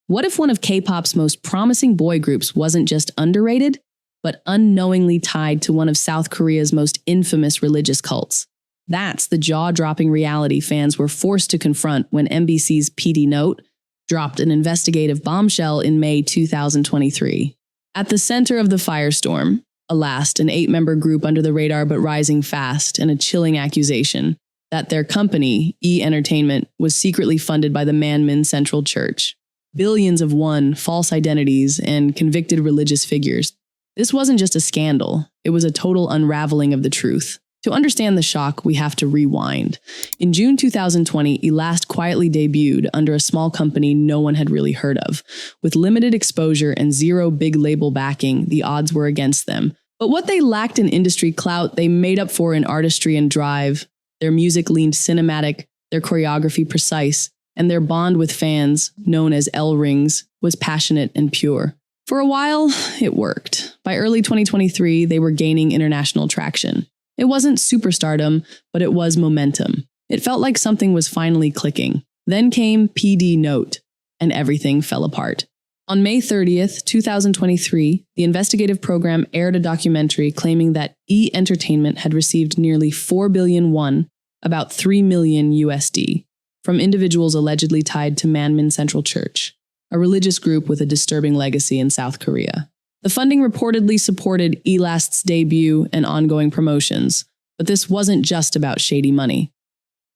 What if one of K-pop's most promising boy groups wasn't just underrated, but unknowingly tied to one of South Korea's most infamous religious cults? That's the jaw-dropping reality fans were forced to confront when MBC's PD Note dropped an investigative bombshell in May 2023. At the center of the firestorm, alas, an 8-member group under the radar but rising fast, and a chilling accusation that their company, E! Entertainment, was secretly funded by the Manmin Central Church. Billions of won, false identities, and convicted religious figures. This wasn't just a scandal, it was a total unraveling of the truth. To understand the shock, we have to rewind. In June 2020, Elast quietly debuted under a small company no one had really heard of. With limited exposure and zero big label backing, the odds were against them. But what they lacked in industry clout, they made up for in artistry and drive. Their music leaned cinematic, their choreography precise, and their bond with fans, known as L-Rings, was passionate and pure. For a while, it worked. By early 2023, they were gaining international traction. It wasn't superstardom, but it was momentum. It felt like something was finally clicking. Then came PD Note, and everything fell apart. On May 30th, 2023, the investigative program aired a documentary claiming that E! Entertainment had received nearly 4 billion won, about 3 million USD, from individuals allegedly tied to Manmin Central Church, a religious group with a disturbing legacy in South Korea. The funding reportedly supported Elast's debut and ongoing promotions, but this wasn't just about shady money.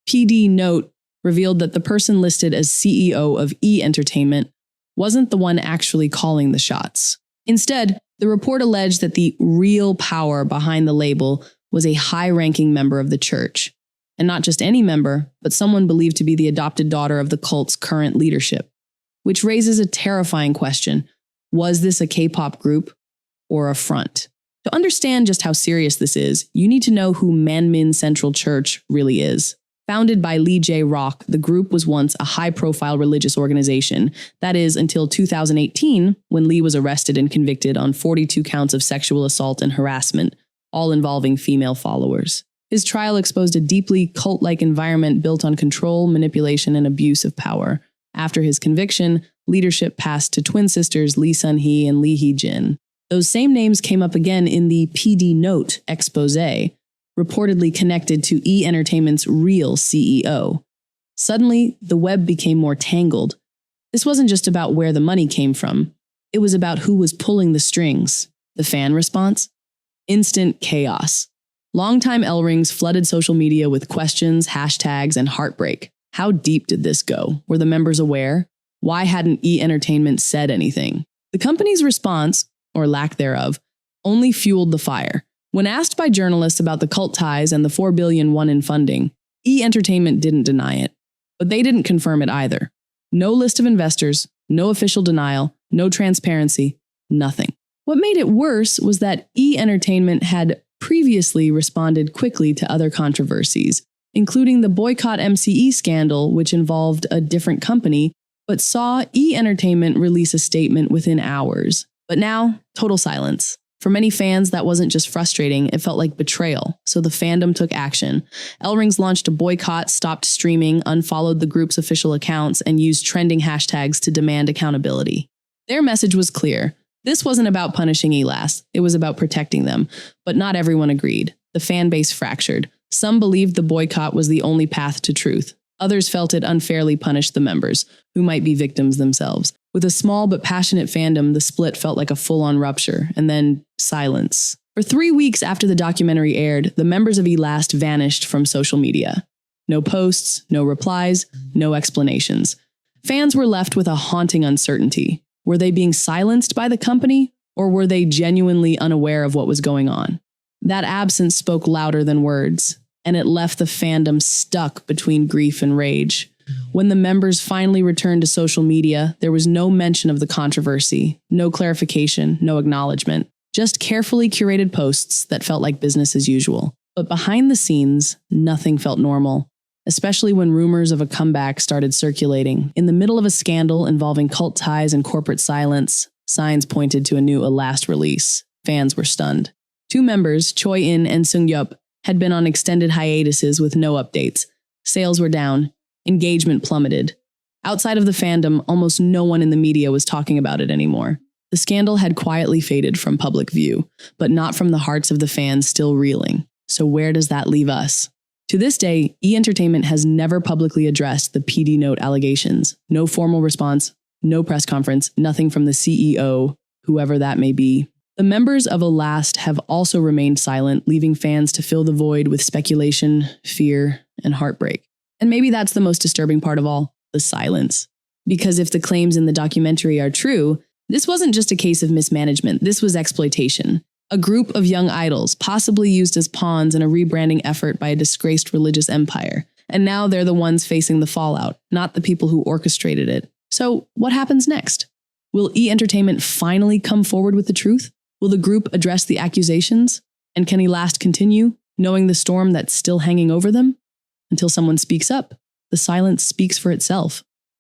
PD Note revealed that the person listed as CEO of E! Entertainment wasn't the one actually calling the shots. Instead, the report alleged that the real power behind the label was a high-ranking member of the church. And not just any member, but someone believed to be the adopted daughter of the cult's current leadership. Which raises a terrifying question. Was this a K-pop group or a front? To understand just how serious this is, you need to know who Manmin Central Church really is. Founded by Lee Jae-rock, the group was once a high-profile religious organization. That is, until 2018, when Lee was arrested and convicted on 42 counts of sexual assault and harassment, all involving female followers. His trial exposed a deeply cult-like environment built on control, manipulation, and abuse of power. After his conviction, leadership passed to twin sisters Lee Sun-hee and Lee Hee-jin. Those same names came up again in the PD Note exposé, reportedly connected to E! Entertainment's real CEO. Suddenly, the web became more tangled. This wasn't just about where the money came from. It was about who was pulling the strings. The fan response? Instant chaos. Longtime L-Rings flooded social media with questions, hashtags, and heartbreak. How deep did this go? Were the members aware? Why hadn't E! Entertainment said anything? The company's response, or lack thereof, only fueled the fire. When asked by journalists about the cult ties and the 4 billion won in funding, E! Entertainment didn't deny it. But they didn't confirm it either. No list of investors, no official denial, no transparency, nothing. What made it worse was that E! Entertainment had previously responded quickly to other controversies, including the boycott MCE scandal, which involved a different company, but saw E! Entertainment release a statement within hours. But now, total silence. For many fans, that wasn't just frustrating, it felt like betrayal, so the fandom took action. L-Rings launched a boycott, stopped streaming, unfollowed the group's official accounts, and used trending hashtags to demand accountability. Their message was clear. This wasn't about punishing Elast, it was about protecting them. But not everyone agreed. The fan base fractured. Some believed the boycott was the only path to truth. Others felt it unfairly punished the members, who might be victims themselves. With a small but passionate fandom, the split felt like a full-on rupture, and then silence. For 3 weeks after the documentary aired, the members of Elast vanished from social media. No posts, no replies, no explanations. Fans were left with a haunting uncertainty. Were they being silenced by the company, or were they genuinely unaware of what was going on? That absence spoke louder than words, and it left the fandom stuck between grief and rage. When the members finally returned to social media, there was no mention of the controversy, no clarification, no acknowledgement, just carefully curated posts that felt like business as usual. But behind the scenes, nothing felt normal, especially when rumors of a comeback started circulating. In the middle of a scandal involving cult ties and corporate silence, signs pointed to a new Elast release. Fans were stunned. 2 members, Choi In and Sung Yup, had been on extended hiatuses with no updates. Sales were down. Engagement plummeted. Outside of the fandom, almost no one in the media was talking about it anymore. The scandal had quietly faded from public view, but not from the hearts of the fans still reeling. So where does that leave us? To this day, E! Entertainment has never publicly addressed the PD Note allegations. No formal response, no press conference, nothing from the CEO, whoever that may be. The members of Elast have also remained silent, leaving fans to fill the void with speculation, fear, and heartbreak. And maybe that's the most disturbing part of all, the silence. Because if the claims in the documentary are true, this wasn't just a case of mismanagement, this was exploitation. A group of young idols, possibly used as pawns in a rebranding effort by a disgraced religious empire. And now they're the ones facing the fallout, not the people who orchestrated it. So what happens next? Will E! Entertainment finally come forward with the truth? Will the group address the accusations? And can Elast continue, knowing the storm that's still hanging over them? Until someone speaks up, the silence speaks for itself.